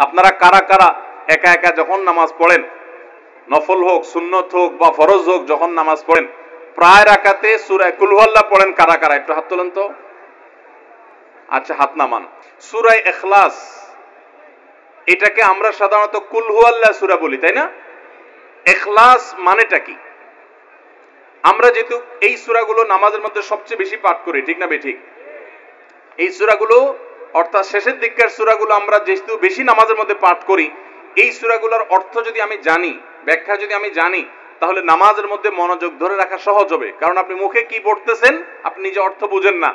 আপনারা কারা কারা একা একা যখন নামাজ পড়েন, নফল হোক সুন্নত হোক বা ফরজ হোক, যখন নামাজ পড়েন প্রায় রাকাতে সূরা কুল হুয়াল্লাহ পড়েন কারা কারা? একটু হাত তোলেন তো। আচ্ছা, হাত নামান। সূরা ইখলাস, এটাকে আমরা সাধারণত কুল হুয়াল্লাহ সূরা বলি, তাই না? ইখলাস মানেটা কি? আমরা যেহেতু এই সূরাগুলো নামাজের মধ্যে সবচেয়ে বেশি পাঠ করি, ঠিক না বেঠিক? এই সূরাগুলো অর্থাৎ শেষের দিককার সূরাগুলো আমরা যেহেতু বেশি নামাজের মধ্যে পাঠ করি, এই সূরাগুলোর অর্থ যদি আমি জানি, ব্যাখ্যা যদি আমি জানি, তাহলে নামাজের মধ্যে মনোযোগ ধরে রাখা সহজ হবে। কারণ আপনি মুখে কি পড়তেছেন আপনি নিজে অর্থ বুঝেন না,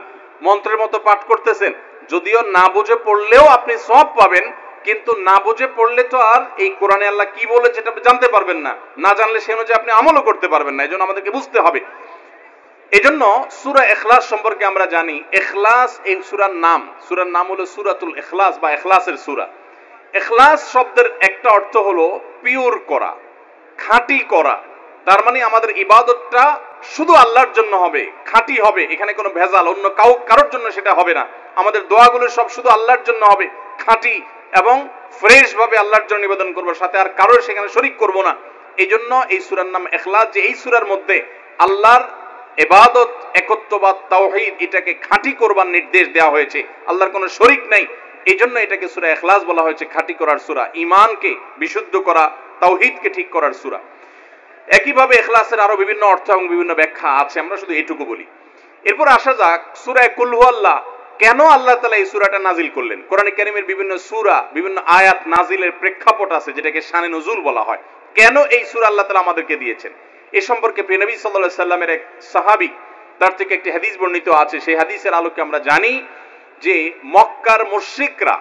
মন্ত্রের মতো পাঠ করতেছেন। যদিও না বুঝে পড়লেও আপনি সওয়াব পাবেন, কিন্তু না বুঝে পড়লে তো আর এই কোরআনে আল্লাহ কি বলেছে এটা আপনি জানতে পারবেন না, না জানলে সেই অনুযায়ী আপনি আমলও করতে পারবেন না। এজন্য আমাদেরকে বুঝতে হবে। এজন্য সূরা ইখলাস সম্পর্কে আমরা জানি। ইখলাস এই সূরার নাম হলো সূরাতুল ইখলাস বা ইখলাসের সূরা। ইখলাস শব্দের একটা অর্থ হলো পিওর করা, খাঁটি করা। তার মানে আমাদের ইবাদতটা শুধু আল্লাহর জন্য হবে, খাঁটি হবে, এখানে কোনো ভেজাল অন্য কারোর জন্য সেটা হবে না। আমাদের দোয়াগুলো সব শুধু আল্লাহর জন্য হবে, খাঁটি এবং ফ্রেশ ভাবে আল্লাহর জন্য নিবেদন করবো, সাথে আর কারোর সেখানে শরীক করব না। এই জন্য এই সূরার নাম ইখলাস, যে এই সূরার মধ্যে আল্লাহর ইবাদত, একত্ববাদ, তাওহীদ এটাকে খাঁটি করবার নির্দেশ দেওয়া হয়েছে। আল্লাহর কোনো শরীক নাই, এই জন্য এটাকে সূরা ইখলাস বলা হয়েছে, খাঁটি করার সূরা, ঈমানকে বিশুদ্ধ করা, তাওহীদকে ঠিক করার সূরা। একইভাবে ইখলাসের আরো বিভিন্ন অর্থ এবং বিভিন্ন ব্যাখ্যা আছে, আমরা শুধু এইটুকু বলি। এরপর আসা যাক সূরা কুল হুয়াল্লাহ। কেন আল্লাহ তাআলা এই সূরাটা নাজিল করলেন? কোরআনে কারীমের বিভিন্ন সূরা, বিভিন্ন আয়াত নাজিলের প্রেক্ষাপট আছে, যেটাকে শানে নুজুল বলা হয়। কেন এই সূরা আল্লাহ তাআলা আমাদেরকে দিয়েছেন, এ সম্পর্কে প্রিয় নবী সাল্লাল্লাহু আলাইহি সাল্লামের এক সাহাবী, তার থেকে একটি হাদিস বর্ণিত আছে। সেই হাদিসের আলোকে আমরা জানি যে মক্কার মুশরিকরা,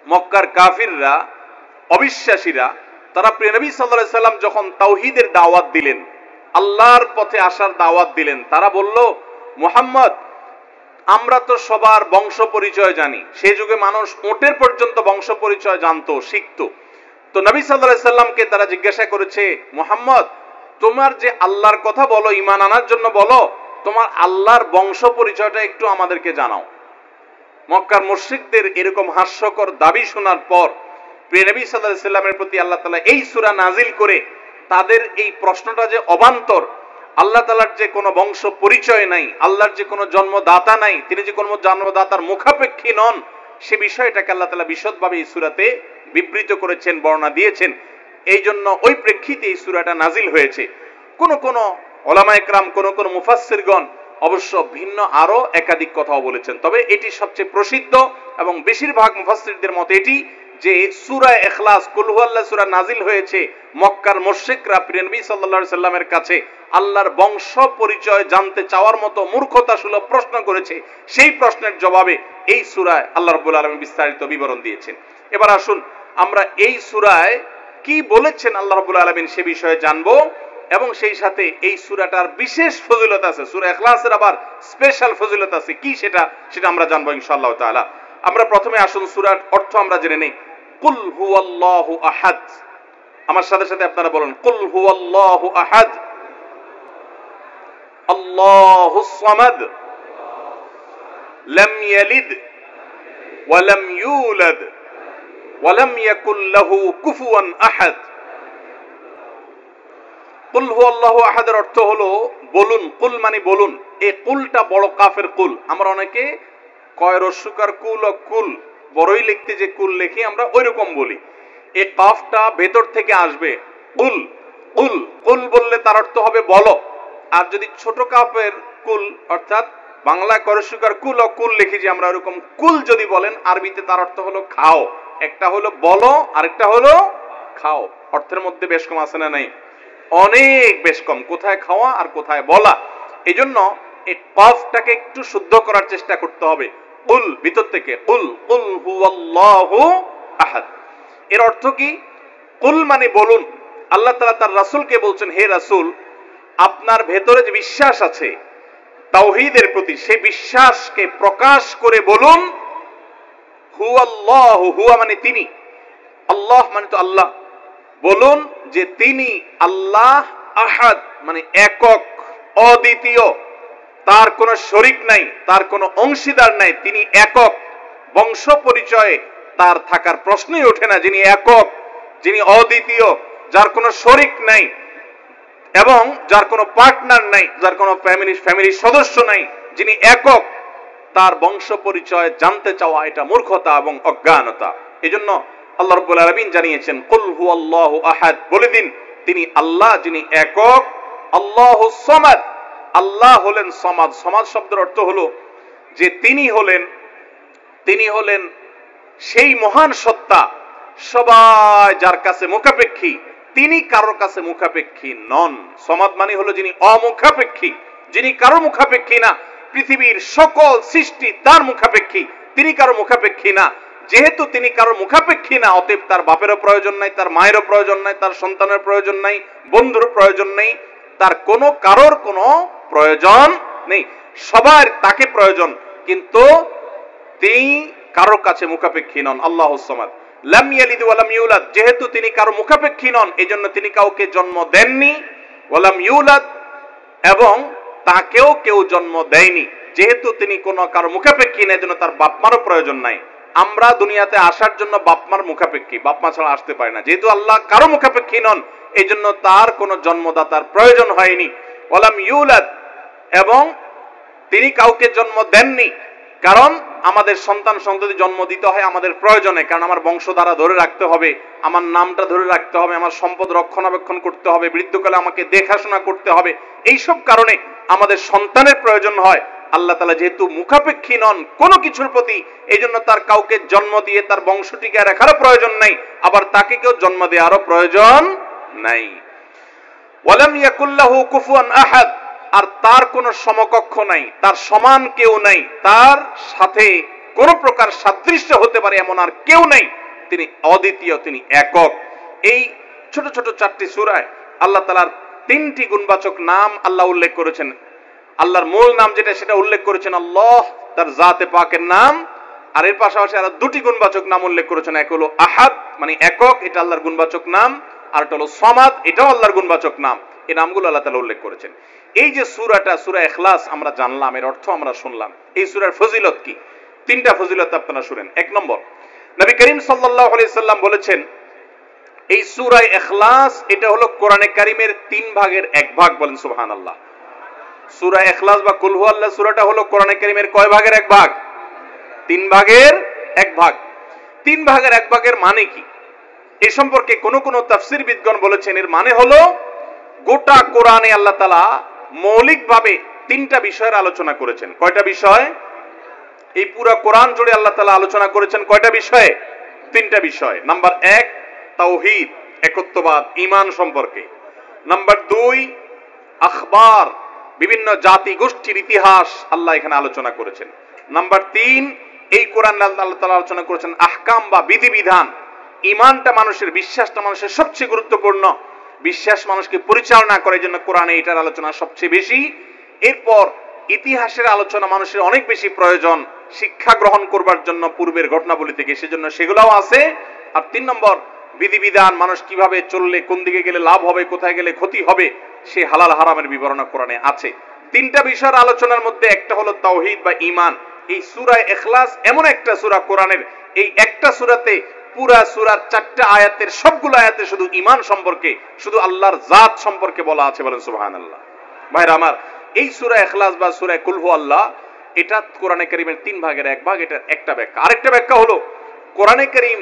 মক্কার কাফিররা, অবিশ্বাসীরা, তারা প্রিয় নবী সাল্লাল্লাহু আলাইহি সাল্লাম যখন তাওহীদের দাওয়াত দিলেন, আল্লাহর পথে আসার দাওয়াত দিলেন, তারা বলল, মুহাম্মদ, আমরা তো সবার বংশ পরিচয় জানি। সেই যুগে মানুষ উটের পর্যন্ত বংশ পরিচয় জানতো, শিখতো। তো নবী সাল্লাল্লাহু আলাইহি সাল্লামকে তারা জিজ্ঞাসা করেছে, মুহাম্মদ, তোমার যে আল্লাহর কথা বলো, ঈমান আনার জন্য বলো, তোমার আল্লাহর বংশ পরিচয়টা একটু আমাদেরকে জানাও। মক্কার মুশরিকদের এরকম হাস্যকর দাবি শোনার পর প্রিয় নবী সাল্লাল্লাহু আলাইহি সাল্লামের প্রতি আল্লাহ তাআলা এই সূরা নাজিল করে তাদের এই প্রশ্নটা যে অবান্তর, আল্লাহ তাআলার যে কোনো বংশ পরিচয় নাই, আল্লাহর যে কোনো জন্মদাতা নাই, তিনি যে কোনো জন্মদাতার মুখাপেক্ষী নন, সে বিষয়টাকে আল্লাহ তাআলা বিশদভাবে এই সূরাতে বিবৃত করেছেন, বর্ণনা দিয়েছেন। এই জন্য ওই প্রেক্ষিতে এই সূরাটা নাজিল হয়েছে। কোন কোন উলামায়ে কেরাম, কোন কোন মুফাসসিরগণ অবশ্য ভিন্ন আরো একাধিক কথাও বলেছেন, তবে এটি সবচেয়ে প্রসিদ্ধ এবং বেশিরভাগ মুফাসসিরদের মতে এটি যে সূরা ইখলাস, কুল হুয়াল্লাহ সূরা নাজিল হয়েছে মক্কার মুশরিকরা প্রিয় নবী সাল্লাল্লাহু আলাইহি সাল্লামের কাছে আল্লাহর বংশ পরিচয় জানতে চাওয়ার মতো মূর্খতাসুলভ প্রশ্ন করেছে। সেই প্রশ্নের জবাবে এই সূরায় আল্লাহ রাব্বুল আলামিন বিস্তারিত বিবরণ দিয়েছেন। এবার আসুন আমরা এই সূরায় কি বলেছেন আল্লাহ রাব্বুল আলামিন সে বিষয়ে জানবো, এবং সেই সাথে এই সূরাটার বিশেষ ফজিলত আছে, সূরা ইখলাসের আবার স্পেশাল ফজিলত আছে, কি সেটা আমরা জানবো ইনশাআল্লাহ তাআলা। আমরা প্রথমে আসুন সূরার অর্থ আমরা জেনে নেই। কুল হুয়াল্লাহু আহাদ। আমার সাথে সাথে আপনারা বলুন, কুল হুয়াল্লাহু আহাদ, আল্লাহুস সামাদ, লাম ইয়ালিদ ওয়া লাম ইউলাদ ওয়া লাম ইয়াকুল লাহু কুফুয়ান আহাদ। কুল হুয়াল্লাহু আহাদের অর্থ হলো বলুন। কুল মানে বলুন। এই কুলটা বড় কাফের কুল। আমরা অনেকে কয় রস্যকার কুল ও কুল, বড়ই লিখতে যে কুল লিখি আমরা ওই রকম বলি। এই কাফটা ভেতর থেকে আসবে, কুল। কুল কুল বললে তার অর্থ হবে বলো। আর যদি ছোট কাফের কুল, অর্থাৎ বাংলা করস্যকার কুল ও কুল লিখি যে আমরা ওরকম কুল যদি বলেন, আরবিতে তার অর্থ হলো খাও। একটা হলো বলো, আরেকটা হলো খাও। অর্থের মধ্যে বেশ কম আছে না নাই? অনেক বেশ কম। কোথায় খাওয়া আর কোথায় বলা। এই জন্য এই কফটাকে একটু শুদ্ধ করার চেষ্টা করতে হবে। কুল ভিতর থেকে, কুল কুল হুয়াল্লাহু আহাদ। এর অর্থ কি? কুল মানে বলুন। আল্লাহ তাআলা তার রাসূলকে বলছেন, হে রাসূল, আপনার ভেতরে যে বিশ্বাস আছে তাওহীদের প্রতি, সেই বিশ্বাসকে প্রকাশ করে বলুন, হুয়াল্লাহু, হুয়া মানে তিনি, আল্লাহ মানে তো আল্লাহ। বলুন যে তিনি আল্লাহ, আহাদ মানে একক, অদ্বিতীয়, তার কোনো শরীক নাই, তার কোনো অংশীদার নাই, তিনি একক, বংশ পরিচয়ে তার থাকার প্রশ্নই ওঠে না, যিনি একক, যিনি অদ্বিতীয়, যার কোনো শরিক নাই এবং যার কোনো পার্টনার নাই, যার কোনো ফ্যামিলির সদস্য নাই, যিনি একক, তার বংশ পরিচয় জানতে চাওয়া এটা মূর্খতা এবং অজ্ঞানতা। এজন্য আল্লাহ রাব্বুল আলামিন জানিয়েছেন, কুল হুয়াল্লাহু আহাদ, বলে দিন তিনি আল্লাহ যিনি একক, আল্লাহুস সামাদ, আল্লাহ হলেন সমাদ। সমাদ শব্দের অর্থ হলো যে তিনি হলেন সেই মহান সত্তা, সবাই যার কাছে মুখাপেক্ষী, তিনি কারোর কাছে মুখাপেক্ষী নন। সমাদ মানে হলো যিনি অমুখাপেক্ষী, যিনি কারো মুখাপেক্ষী না। পৃথিবীর সকল সৃষ্টি তার মুখাপেক্ষী, তিনি কারো মুখাপেক্ষী না। যেহেতু তিনি কারোর মুখাপেক্ষী না, অতএব তার বাপেরও প্রয়োজন নাই, তার মায়েরও প্রয়োজন নাই, তার সন্তানের প্রয়োজন নাই, বন্ধুর প্রয়োজন নেই, তার কারোর কোনো প্রয়োজন নেই। সবার তাকে প্রয়োজন, কিন্তু তিনি কারোর কাছে মুখাপেক্ষী নন। আল্লাহুস সামাদ, লাম ইয়ালিদ ওয়া লাম ইউলাদ, যেহেতু তিনি কারো মুখাপেক্ষী নন, এজন্য তিনি কাউকে জন্ম দেননি। ওয়া লাম ইউলাদ, এবং তাকেও কেউ জন্ম দেয়নি। যেহেতু তিনি কোনো কারো মুখাপেক্ষী না, এজন্য তার বাপ মারও প্রয়োজন নাই। আমরা দুনিয়াতে আসার জন্য বাপ মার মুখাপেক্ষী, বাপ মা ছাড়া আসতে পারে না। যেহেতু আল্লাহ কারো মুখাপেক্ষী নন, এজন্য তার কোনো জন্মদাতার প্রয়োজন হয়নি। ওয়া লাম ইউলাদ, এবং তিনি কাউকে জন্ম দেননি। কারণ আমাদের সন্তান সন্ততি জন্ম দিতে হয় আমাদের প্রয়োজনে, কারণ আমার বংশধারা ধরে রাখতে হবে, আমার নামটা ধরে রাখতে হবে, আমার সম্পদ রক্ষণাবেক্ষণ করতে হবে, বৃদ্ধকালে আমাকে দেখাশোনা করতে হবে। এইসব কারণে আমাদের সন্তানের প্রয়োজন হয়। আল্লাহ তাআলা যেহেতু মুখাপেক্ষী নন কোনো কিছুর প্রতি, এই জন্য তার কাউকে জন্ম দিয়ে তার বংশটিকে রাখারও প্রয়োজন নাই, আবার তাকে কেউ জন্ম দেওয়ারও প্রয়োজন নাই। ওয়ালাম ইয়াকুল্লাহু কুফুয়ান আহাদ, আর তার কোনো সমকক্ষ নাই, তার সমান কেউ নাই, তার সাথে কোন প্রকার সাদৃশ্য হতে পারে এমন আর কেউ নাই। তিনি অদ্বিতীয়, তিনি একক। এই ছোট ছোট 4টি সূরায় আল্লাহ তাআলার 3টি গুণবাচক নাম আল্লাহ উল্লেখ করেছেন। আল্লাহর মূল নাম যেটা, সেটা উল্লেখ করেছেন আল্লাহ, তার জাতে পাকের নাম। আর এর পাশাপাশি আরো 2টি গুণবাচক নাম উল্লেখ করেছেন। এক হলো আহাদ, মানে একক, এটা আল্লাহর গুণবাচক নাম। আর এটা হলো সমাদ, এটাও আল্লাহর গুণবাচক নাম। এই নামগুলো আল্লাহ তাআলা উল্লেখ করেছেন। এই যে সূরাটা, সূরা ইখলাস আমরা জানলাম, এর অর্থ আমরা শুনলাম। এই সূরার ফজিলত কি? 3টা ফজিলত আপনারা শুনেন। 1 নম্বর, নবী করিম সাল্লাল্লাহু আলাইহি সাল্লাম বলেছেন, এই সূরা ইখলাস এটা হলো কোরআনে কারীমের 3 ভাগের 1 ভাগ। বলেন সুবহানাল্লাহ। সূরা ইখলাস বা কুল হুয়াল্লাহ সূরাটা হলো কোরআনে কারীমের কয় ভাগের 1 ভাগ? 3 ভাগের 1 ভাগ। 3 ভাগের 1 ভাগের মানে কি? এই সম্পর্কে কোন কোন তাফসীরবিদগণ বলেছেন, এর মানে হলো গোটা কোরআনে আল্লাহ তাআলা মৌলিকভাবে 3টা বিষয়ের আলোচনা করেছেন। কয়টা বিষয়? এই পুরো কোরআন জুড়ে আল্লাহ তাআলা আলোচনা করেছেন কয়টা বিষয়ে? 3টা বিষয়। নাম্বার 1 তাওহীদ, একত্ববাদ, ঈমান সম্পর্কে। নাম্বার 2 আখবার, বিভিন্ন জাতি গোষ্ঠীর ইতিহাস আল্লাহ এখানে আলোচনা করেছেন। নাম্বার 3 এই কোরআন আল্লাহ তাআলা আলোচনা করেছেন আহকাম বা বিধিবিধান। ঈমানটা মানুষের, বিশ্বাসটা মানুষের সবচেয়ে গুরুত্বপূর্ণ। বিশ্বাস মানুষকে পরিচালনা করে, জন্য কোরআনে এটার আলোচনা সবচেয়ে বেশি। এরপর ইতিহাসের আলোচনা মানুষের অনেক বেশি প্রয়োজন শিক্ষা গ্রহণ করবার জন্য পূর্বের ঘটনাবলী থেকে, সেজন্য সেগুলোও আছে। আর 3 নম্বর বিধিবিধান, মানুষ কিভাবে চললে কোন দিকে গেলে লাভ হবে, কোথায় গেলে ক্ষতি হবে, সে হালাল হারামের বিবরণ কোরআনে আছে। 3টা বিষয়ের আলোচনার মধ্যে একটা হলো তাওহীদ বা ঈমান। এই সূরা ইখলাস এমন একটা সূরা কোরআনের, এই একটা সূরাতে পুরা সূরার 4টা আয়াতের সবগুলো আয়াতে শুধু ঈমান সম্পর্কে, শুধু আল্লাহর জাত সম্পর্কে বলা আছে। বলেন সুবহানাল্লাহ। ভাইরা আমার, এই সূরা ইখলাস বা সূরা কুল হুয়াল্লাহ এটা কোরআনে কারীমের 3 ভাগের 1 ভাগ। এটা একটা ব্যাখ্যা। আরেকটা ব্যাখ্যা হলো, কোরআনে কারীম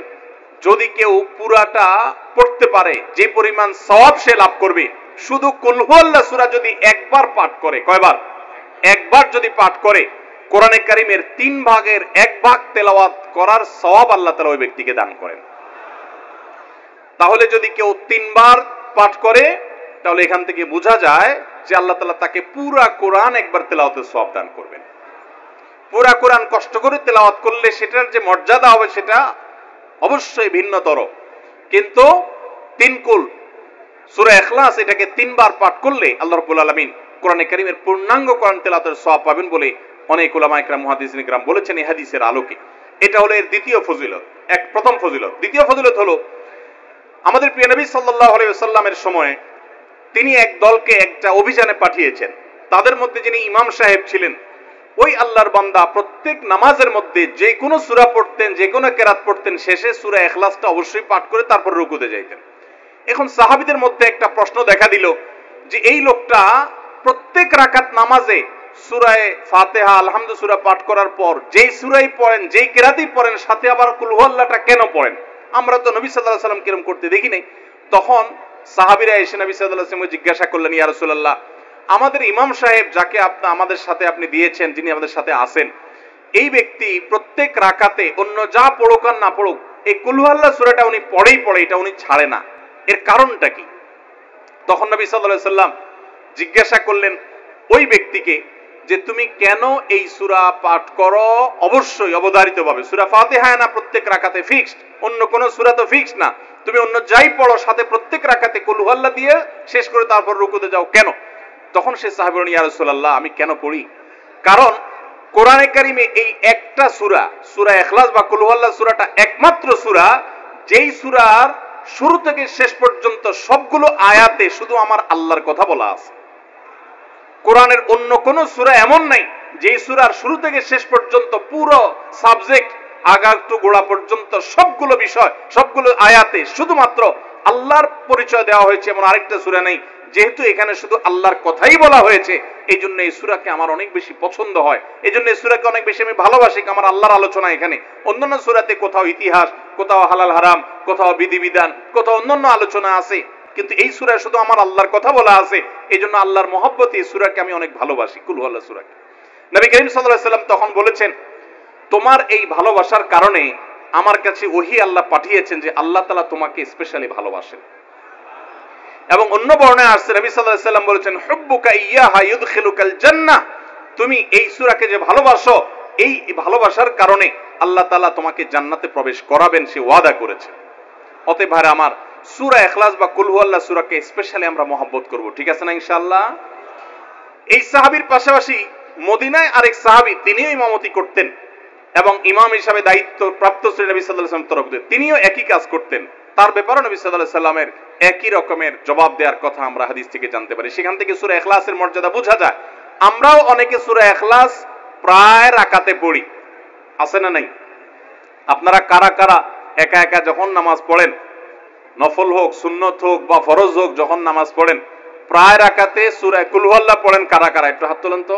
যদি কেউ পুরাটা পড়তে পারে, যে পরিমাণ সওয়াব সে লাভ করবে। শুধু কুল হুয়াল্লাহ সূরা যদি একবার পাঠ করে, কয়বার? একবার যদি পাঠ করে, কোরআনে কারীমের 3 ভাগের 1 ভাগ তেলাওয়াত করার সওয়াব আল্লাহ তাআলা ওই ব্যক্তিকে দান করেন। তাহলে যদি কেউ 3 বার পাঠ করে, তাহলে এখান থেকে বোঝা যায় যে আল্লাহ তাআলা তাকে পুরা কোরআন একবার তেলাওয়াতের সওয়াব দান করবেন। পুরা কোরআন কষ্ট করে তেলাওয়াত করলে সেটার যে মর্যাদা হবে সেটা অবশ্যই ভিন্নতর। কিন্তু 3 কুল সূরা ইখলাস এটাকে 3 বার পাঠ করলে আল্লাহ রাব্বুল আলামিন কোরআনে কারীমের পূর্ণাঙ্গ কোরআন তেলাওয়াতের সওয়াব পাবেন বলে অনেক উলামা ইকরাম, মুহাদ্দিসিন ইকরাম বলেছেন এই হাদিসের আলোকে। এটা হলো এর দ্বিতীয় ফজিলত। প্রথম ফজিলত। দ্বিতীয় ফজিলত হলো, আমাদের প্রিয় নবী সাল্লাল্লাহু আলাইহি ওয়াসাল্লামের সময় তিনি এক দলকে একটা অভিযানে পাঠিয়েছেন। তাদের মধ্যে যিনি ইমাম সাহেব ছিলেন, ওই আল্লাহর বান্দা প্রত্যেক নামাজের মধ্যে যে কোনো সূরা পড়তেন, যে কোনো কেরাত পড়তেন, শেষে সূরা ইখলাসটা অবশ্যই পাঠ করে তারপর রুকুতে যাইতেন। এখন সাহাবীদের মধ্যে একটা প্রশ্ন দেখা দিল যে এই লোকটা প্রত্যেক রাকাত নামাজে সূরায়ে ফাতিহা আলহামদু সূরা পাঠ করার পর যেই সূরাই পড়েন, যেই কেরাতই পড়েন, সাথে আবার কুল হুয়াল্লাহটা কেন পড়েন? আমরা তো নবী সাল্লাল্লাহু আলাইহি ওয়াসাল্লাম কিরকম করতে দেখি নাই। তখন সাহাবীরা এসে নবী সাল্লাল্লাহু আলাইহি ওয়াসাল্লামকে জিজ্ঞাসা করলেন, ইয়া রাসূলুল্লাহ, আমাদের ইমাম সাহেব যাকে আমাদের সাথে আপনি দিয়েছেন, যিনি আমাদের সাথে আছেন, এই ব্যক্তি প্রত্যেক রাকাতে অন্য যা পড়ুক আর না পড়ুক এই কুল হুয়াল্লাহ সূরাটা উনি পড়েই পড়ে, এটা উনি ছাড়ে না, এর কারণটা কি? তখন নবী সাল্লাল্লাহু আলাইহি ওয়াসাল্লাম জিজ্ঞাসা করলেন ওই ব্যক্তিকে যে তুমি কেন এই সূরা পাঠ করো? অবশ্যই অবধারিতভাবে সূরা ফাতিহা না প্রত্যেক রাকাতে ফিক্সড, অন্য কোন সূরা তো ফিক্সড না, তুমি অন্য যাই পড়ো সাথে প্রত্যেক রাকাতে কুল হুয়াল্লাহ দিয়ে শেষ করে তারপর রুকুতে যাও কেন? তখন সে সাহাবী বলেন, ইয়া রাসূলুল্লাহ, আমি কেন পড়ি? কারণ কোরআনে কারিমে এই একটা সূরা, সূরা ইখলাস বা কুল হুয়াল্লাহ সূরাটা একমাত্র সূরা যেই সূরার শুরু থেকে শেষ পর্যন্ত সবগুলো আয়াতে শুধু আমার আল্লাহর কথা বলা আছে। কোরআনের অন্য কোন সূরা এমন নাই যে সূরার শুরু থেকে শেষ পর্যন্ত পুরো সাবজেক্ট আগা টু গোড়া পর্যন্ত সবগুলো বিষয়, সবগুলো আয়াতে শুধুমাত্র আল্লাহর পরিচয় দেওয়া হয়েছে, এমন আরেকটা সূরা নেই। যেহেতু এখানে শুধু আল্লাহর কথাই বলা হয়েছে, এই জন্য এই সূরাকে আমার অনেক বেশি পছন্দ হয়, এই জন্য এই সূরাকে অনেক বেশি আমি ভালোবাসি। আমার আল্লাহর আলোচনা এখানে, অন্যান্য সূরাতে কোথাও ইতিহাস, কোথাও হালাল হারাম, কোথাও বিধিবিধান, কোথাও অন্যান্য আলোচনা আছে, কিন্তু এই সূরায় শুধু আমার আল্লাহর কথা বলা আছে। এই জন্য আল্লাহর মহব্বতে এই সূরাকে আমি অনেক ভালোবাসি, কুল হুয়াল্লাহ সূরাকে। নবী করিম সাল্লাল্লাহু আলাইহি ওয়াসাল্লাম তখন বলেছেন, তোমার এই ভালোবাসার কারণে আমার কাছে ওহী আল্লাহ পাঠিয়েছেন যে আল্লাহ তাআলা তোমাকে স্পেশালি ভালোবাসেন। এবং অন্য বর্ণনায় আসছে নবী সাল্লাল্লাহু আলাইহি ওয়াসাল্লাম বলেছেন, হুব্বুকা ইয়াহা ইউদখিলুকাল জান্নাহ, তুমি এই সূরাকে যে ভালোবাসো, এই ভালোবাসার কারণে আল্লাহ তাআলা তোমাকে জান্নাতে প্রবেশ করাবেন, সে ওয়াদা করেছে। অতএব ভাইরা আমার, সূরা ইখলাস বা কুল হুয়াল্লাহ সূরাকে স্পেশালি আমরা মহব্বত করব, ঠিক আছে না ইনশাআল্লাহ? এই সাহাবীর পাশাপাশি মদিনায় আরেক সাহাবী, তিনিও ইমামতি করতেন এবং ইমাম হিসাবে দায়িত্ব প্রাপ্ত ছিলেন নবী সাল্লাল্লাহু আলাইহি ওয়াসাল্লাম তরফ থেকে, তিনিও একই কাজ করতেন। তার ব্যাপারে নবী সাল্লাল্লাহু আলাইহি ওয়াসাল্লামের একই রকমের জবাব দেওয়ার কথা আমরা হাদিস থেকে জানতে পারি। সেখান থেকে সূরা ইখলাসের মর্যাদা বোঝা যায়। আমরাও অনেকে সূরা ইখলাস প্রায় রাকাতে পড়ি, আছে না নাই? আপনারা কারা কারা একা একা যখন নামাজ পড়েন, নফল হোক, সুন্নত হোক বা ফরজ হোক, যখন নামাজ পড়েন প্রায় রাকাতে সূরা কুল হুয়াল্লাহ পড়েন কারা কারা? একটু হাত তোলেন তো।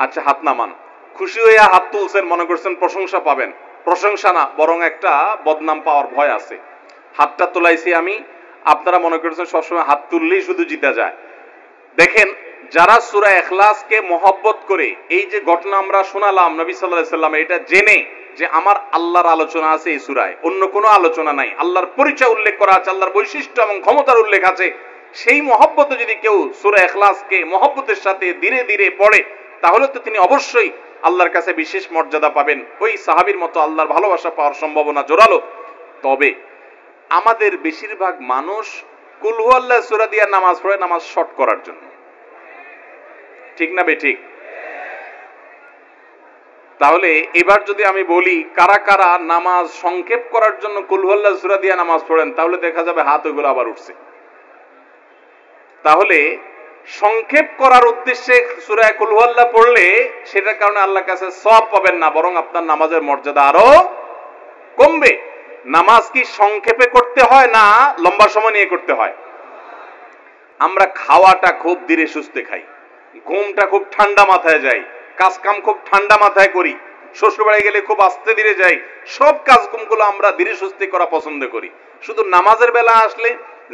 আচ্ছা, হাত নামান। খুশি হইয়া হাত তুলছেন, মনে করছেন প্রশংসা পাবেন। প্রশংসা না, বরং একটা বদনাম পাওয়ার ভয় আছে। হাতটা তোলাইছি আমি, আপনারা মনে করছেন সবসময় হাত তুললেই শুধু জিতা যায়। দেখেন, যারা সূরা ইখলাসকে মহব্বত করে, এই যে ঘটনা আমরা শোনালাম নবী সাল্লাল্লাহু আলাইহি ওয়াসাল্লাম, এটা জেনে যে আমার আল্লাহর আলোচনা আছে এই সূরায়, অন্য কোনো আলোচনা নাই, আল্লাহর পরিচয় উল্লেখ করা আছে, আল্লাহর বৈশিষ্ট্য এবং ক্ষমতার উল্লেখ আছে, সেই মহব্বতে যদি কেউ সূরা ইখলাসকে মহব্বতের সাথে ধীরে ধীরে পড়ে, তাহলে তো তিনি অবশ্যই আল্লাহর কাছে বিশেষ মর্যাদা পাবেন। ওই সাহাবীর মতো আল্লাহর ভালোবাসা পাওয়ার সম্ভাবনা জোরালো। তবে আমাদের বেশিরভাগ মানুষ কুল হুয়াল্লাহ সূরা দিয়ে নামাজ পড়ে নামাজ শর্ট করার জন্য, ঠিক না বেঠিক? তাহলে এবার যদি আমি বলি কারা কারা নামাজ সংক্ষেপ করার জন্য কুল হুয়াল্লাহ সূরা দিয়ে নামাজ পড়েন, তাহলে দেখা যাবে হাত ওইগুলো আবার উঠছে। তাহলে সংক্ষেপ করার উদ্দেশ্যে সূরা কুল হুয়াল্লাহ পড়লে সেটার কারণে আল্লাহর কাছে সওয়াব পাবেন না, বরং আপনার নামাজের মর্যাদা আরো কমবে। নামাজ কি সংক্ষেপে করতে হয় না লম্বা সময় নিয়ে করতে হয়? আমরা খাওয়াটা খুব ধীরে সুস্থে খাই, ঘুমটা খুব ঠান্ডা মাথায় যাই, কাজ কাম খুব ঠান্ডা মাথায় করি, শ্বশুর বাড়ি গেলে খুব আস্তে ধীরে যাই, সব কাজগুলো আমরা ধীরে সুস্থে করা পছন্দ করি। শুধু নামাজের বেলা আসলে,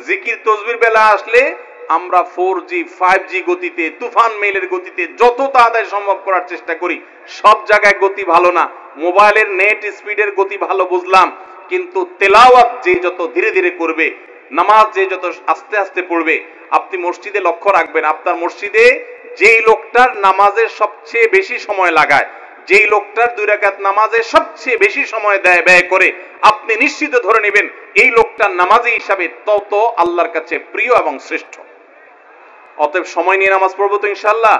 জিকির তসবির বেলা আসলে আমরা 4G 5G গতিতে, তুফান মেলের গতিতে যত তাড়াতাড়ি সম্ভব করার চেষ্টা করি। সব জায়গায় গতি ভালো না, মোবাইলের নেট স্পিডের গতি ভালো বুঝলাম, কিন্তু তেলাওয়াত যে যত ধীরে ধীরে করবে, নামাজ যে যত আস্তে আস্তে পড়বে, আপনি মসজিদে লক্ষ্য রাখবেন, আপনার মসজিদে যেই লোকটার নামাজে সবচেয়ে বেশি সময় লাগায়, যেই লোকটার 2 রাকাত নামাজে সবচেয়ে বেশি সময় ব্যয় করে, আপনি নিশ্চিত ধরে নেবেন এই লোকটার নামাজি হিসাবে তত আল্লাহর কাছে প্রিয় এবং শ্রেষ্ঠ। অতএব সময় নিয়ে নামাজ পড়বো তো ইনশাআল্লাহ।